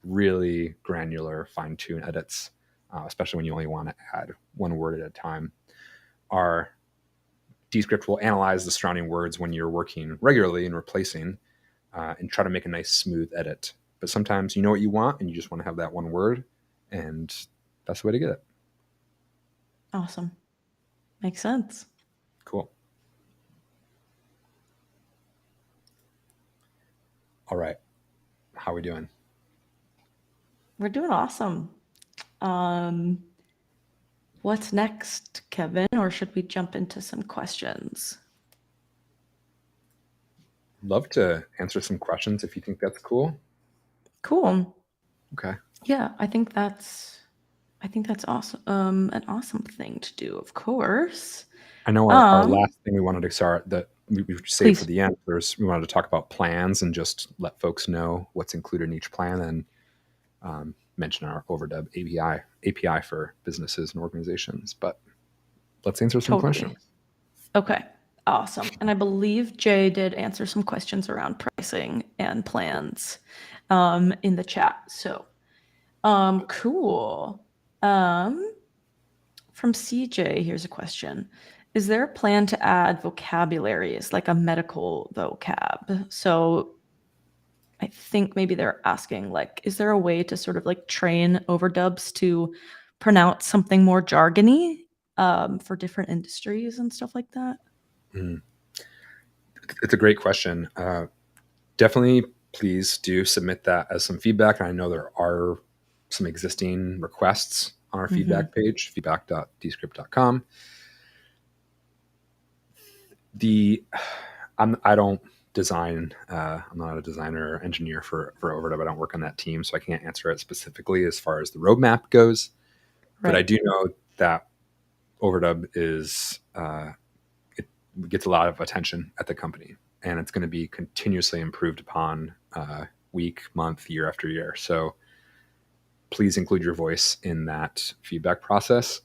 really granular, fine-tune edits, especially when you only want to add one word at a time. Our Descript will analyze the surrounding words when you're working regularly and replacing, and try to make a nice smooth edit. But sometimes you know what you want and you just want to have that one word, and that's the way to get it.
Awesome. Makes sense.
Cool. All right. How are we doing?
We're doing awesome. What's next, Kevin? Or should we jump into some questions?
Love to answer some questions if you think that's cool.
Cool.
Okay.
Yeah, I think that's awesome. An awesome thing to do, of course.
I know our last thing we wanted to start that we saved for
Please.
the end was we wanted to talk about plans and just let folks know what's included in each plan, and mention our Overdub API for businesses and organizations. But let's answer some questions.
Okay, awesome. And I believe Jay did answer some questions around pricing and plans in the chat. So, cool. From CJ, here's a question. Is there a plan to add vocabularies like a medical vocab? So I think maybe they're asking, like, is there a way to sort of like train overdubs to pronounce something more jargony for different industries and stuff like that?
It's a great question. Definitely, please do submit that as some feedback. And I know there are some existing requests on our feedback page, feedback.descript.com. I don't design. I'm not a designer or engineer for Overdub. I don't work on that team, so I can't answer it specifically as far as the roadmap goes. Right. But I do know that Overdub is it gets a lot of attention at the company, and it's going to be continuously improved upon week, month, year after year. So please include your voice in that feedback process.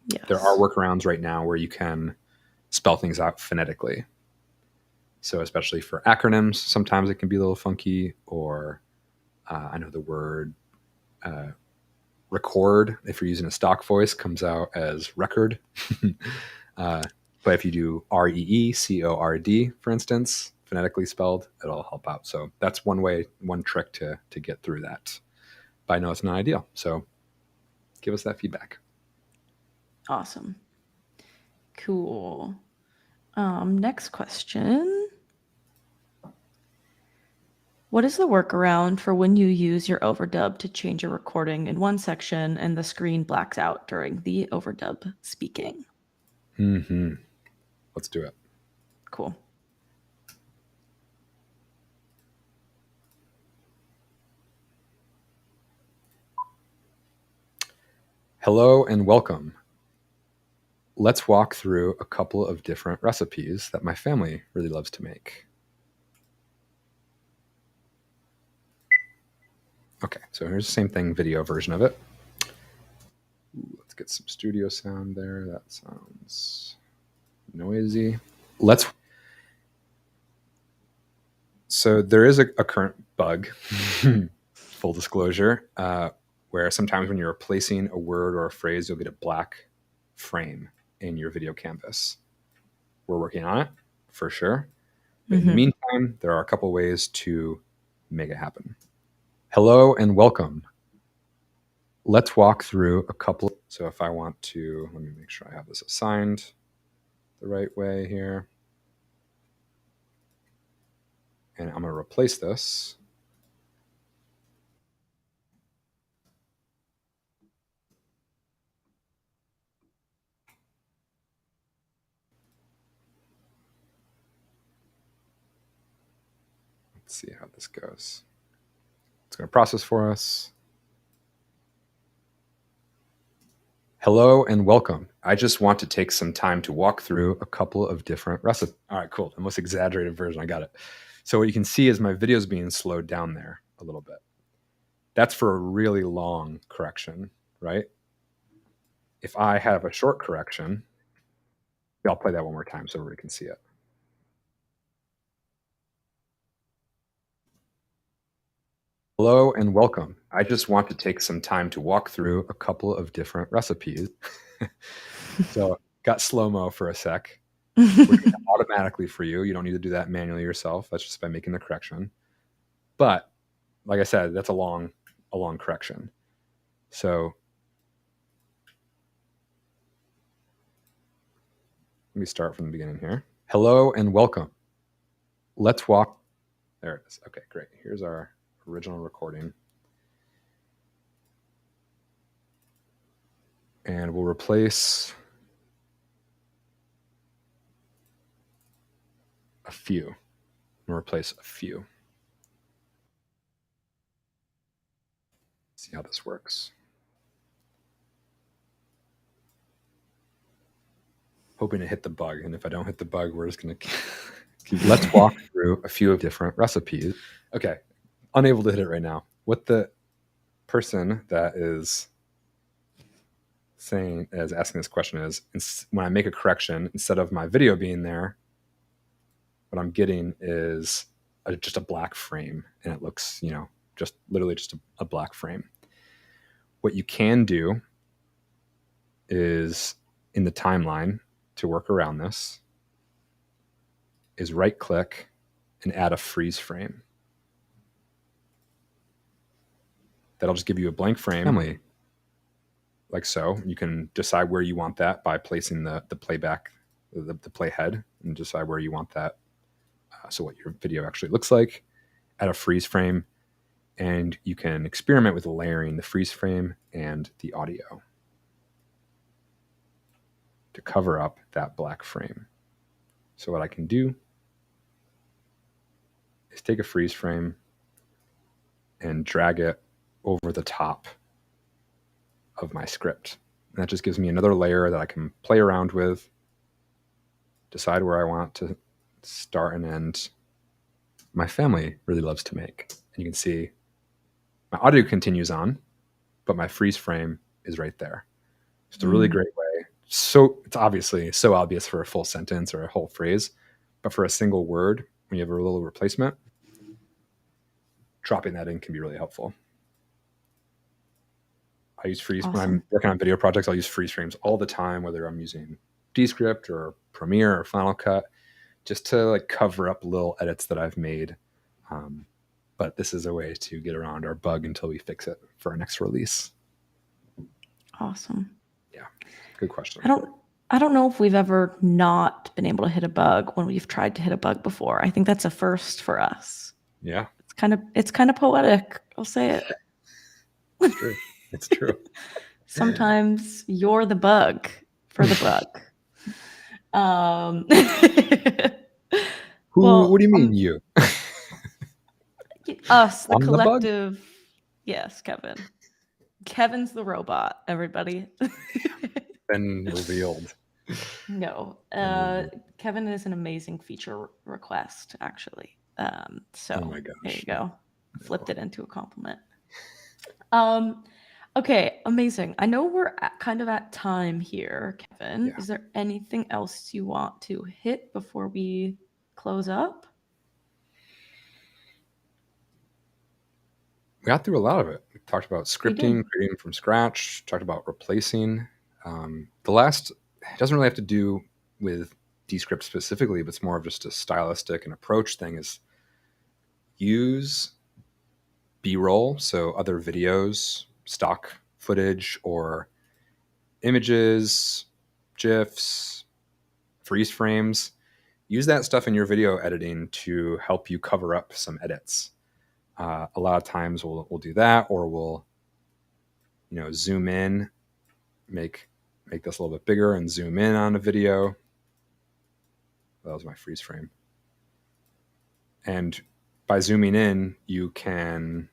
Yes. There are workarounds right now where you can spell things out phonetically. So especially for acronyms, sometimes it can be a little funky, or I know the word record, if you're using a stock voice, comes out as record. But if you do REECORD, for instance, phonetically spelled, it'll help out. So that's one way, one trick to get through that. But I know it's not ideal. So give us that feedback.
Awesome. Cool. Next question. What is the workaround for when you use your overdub to change a recording in one section and the screen blacks out during the overdub speaking?
Let's do it.
Cool.
Hello and welcome. Let's walk through a couple of different recipes that my family really loves to make. Okay, so here's the same thing, video version of it. Ooh, let's get some studio sound there. That sounds noisy. So there is a current bug, full disclosure, where sometimes when you're replacing a word or a phrase, you'll get a black frame in your video canvas. We're working on it for sure. But in the meantime, there are a couple ways to make it happen. Hello and welcome. Let's walk through a couple. So if I want to, let me make sure I have this assigned the right way here. And I'm going to replace this. Let's see how this goes. It's going to process for us. Hello and welcome. I just want to take some time to walk through a couple of different recipes. All right, cool. The most exaggerated version. I got it. So what you can see is my video is being slowed down there a little bit. That's for a really long correction, right? If I have a short correction, I'll play that one more time so everybody can see it. Hello and welcome. I just want to take some time to walk through a couple of different recipes. So got slow-mo for a sec. Automatically for you. You don't need to do that manually yourself. That's just by making the correction. But like I said, that's a long correction. So let me start from the beginning here. Hello and welcome. Let's walk. There it is. Okay, great. Here's our original recording. And we'll replace a few. We'll replace a few. See how this works. Hoping to hit the bug, and if I don't hit the bug, we're just gonna keep. Let's walk through a few different recipes. Okay, unable to hit it right now. What the person that is asking this question is, when I make a correction, instead of my video being there, what I'm getting is just a black frame, and it looks, just literally just a black frame. What you can do is, in the timeline, to work around this, is right click and add a freeze frame. That'll just give you a blank frame, like so. You can decide where you want that by placing the playback, the playhead, and decide where you want that. So what your video actually looks like. Add a freeze frame, and you can experiment with layering the freeze frame and the audio to cover up that black frame. So what I can do is take a freeze frame and drag it over the top of my script. And that just gives me another layer that I can play around with, decide where I want to start and end. My family really loves to make. And you can see my audio continues on, but my freeze frame is right there. It's a really great way. So it's obviously so obvious for a full sentence or a whole phrase, but for a single word, when you have a little replacement, dropping that in can be really helpful. I use freeze when I'm working on video projects. I'll use freeze frames all the time, whether I'm using Descript or Premiere or Final Cut, just to cover up little edits that I've made. But this is a way to get around our bug until we fix it for our next release.
Awesome.
Yeah, good question.
I don't know if we've ever not been able to hit a bug when we've tried to hit a bug before. I think that's a first for us.
Yeah,
it's kind of poetic. I'll say it.
It's true. It's true.
Sometimes you're the bug for the bug.
What do you mean you?
Us, the
I'm
collective. Yes, Kevin. Kevin's the robot, everybody.
Been revealed.
No. Kevin is an amazing feature request, actually. So
oh my gosh.
There you go. Flipped it into a compliment. Okay, amazing. I know we're kind of at time here, Kevin.
Yeah.
Is there anything else you want to hit before we close up?
We got through a lot of it. We talked about scripting, creating from scratch, talked about replacing. The last, it doesn't really have to do with Descript specifically, but it's more of just a stylistic and approach thing, is use B-roll, so other videos, stock footage, or images, GIFs, freeze frames. Use that stuff in your video editing to help you cover up some edits. A lot of times we'll do that, or we'll zoom in, make this a little bit bigger and zoom in on a video. That was my freeze frame. And by zooming in, you can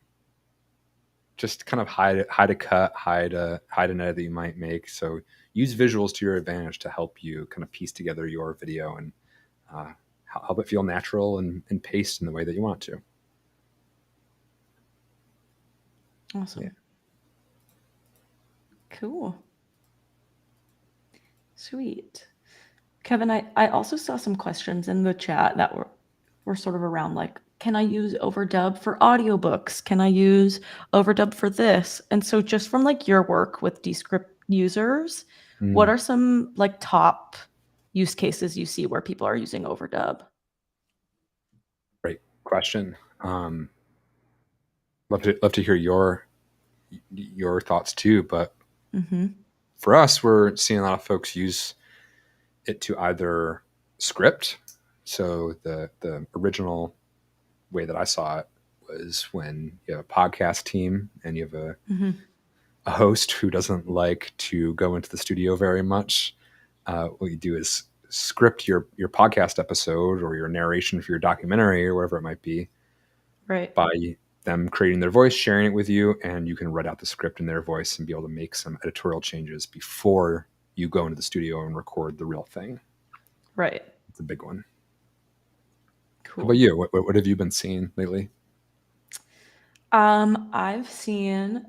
just kind of hide a cut, hide an edit that you might make. So use visuals to your advantage to help you kind of piece together your video and help it feel natural and paced in the way that you want to.
Awesome.
Yeah.
Cool. Sweet. Kevin, I also saw some questions in the chat that were sort of around like, can I use Overdub for audiobooks? Can I use Overdub for this? And so just from like your work with Descript users, what are some like top use cases you see where people are using Overdub?
Great question. Love to hear your thoughts too, but for us, we're seeing a lot of folks use it to either script. So the original way that I saw it was when you have a podcast team and you have a host who doesn't like to go into the studio very much. What you do is script your podcast episode or your narration for your documentary or whatever it might be,
right,
by them creating their voice, sharing it with you, and you can write out the script in their voice and be able to make some editorial changes before you go into the studio and record the real thing.
Right.
It's a big one.
Cool.
How about you? What have you been seeing lately?
I've seen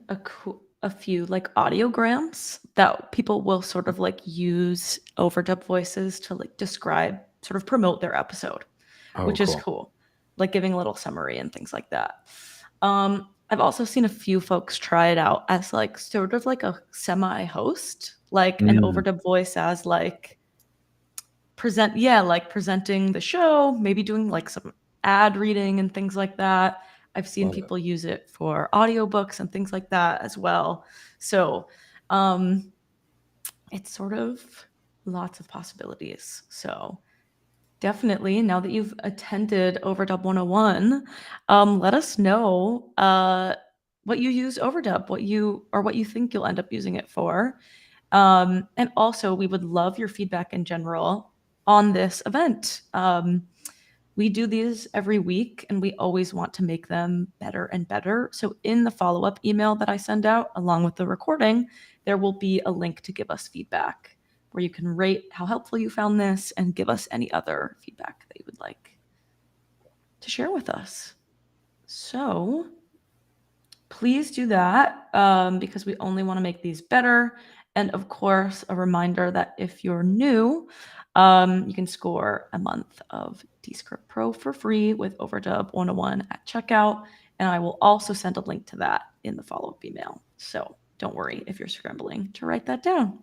a few like audiograms that people will sort of like use Overdub voices to like describe, sort of promote their episode, which is cool. Like giving a little summary and things like that. I've also seen a few folks try it out as like sort of like a semi-host, like an Overdub voice as like presenting the show, maybe doing like some ad reading and things like that. I've seen people use it for audiobooks and things like that as well. So it's sort of lots of possibilities. So definitely, now that you've attended Overdub 101, let us know what you use Overdub, what you think you'll end up using it for. And also, we would love your feedback in general on this event. We do these every week, and we always want to make them better and better. So in the follow-up email that I send out, along with the recording, there will be a link to give us feedback where you can rate how helpful you found this and give us any other feedback that you would like to share with us. So please do that because we only want to make these better. And of course, a reminder that if you're new, you can score a month of Descript Pro for free with Overdub 101 at checkout. And I will also send a link to that in the follow-up email. So don't worry if you're scrambling to write that down.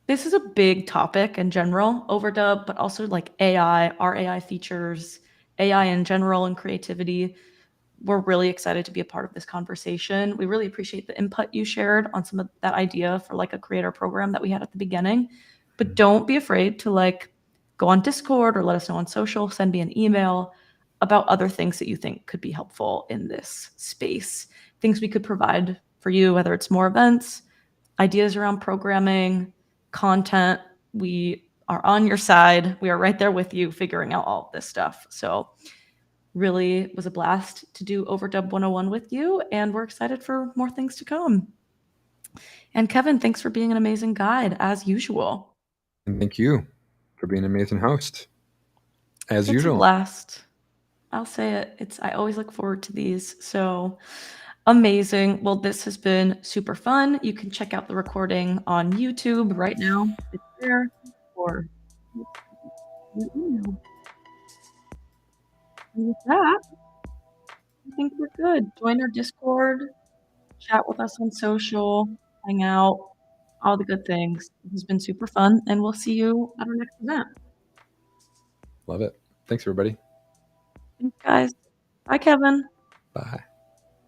This is a big topic in general, Overdub, but also like AI, our AI features, AI in general, and creativity. We're really excited to be a part of this conversation. We really appreciate the input you shared on some of that idea for like a creator program that we had at the beginning. But don't be afraid to like go on Discord or let us know on social, send me an email about other things that you think could be helpful in this space. Things we could provide for you, whether it's more events, ideas around programming, content. We are on your side. We are right there with you figuring out all of this stuff. So really was a blast to do Overdub 101 with you, and we're excited for more things to come. And Kevin, thanks for being an amazing guide as usual.
And thank you for being an amazing host as
It's
usual.
a blast. I'll say it. I always look forward to these. So amazing. Well, this has been super fun. You can check out the recording on YouTube right now. It's there. Or and with that, I think we're good. Join our Discord, chat with us on social, hang out, all the good things. This has been super fun, and we'll see you at our next event.
Love it. Thanks, everybody.
Thanks, guys. Bye, Kevin.
Bye.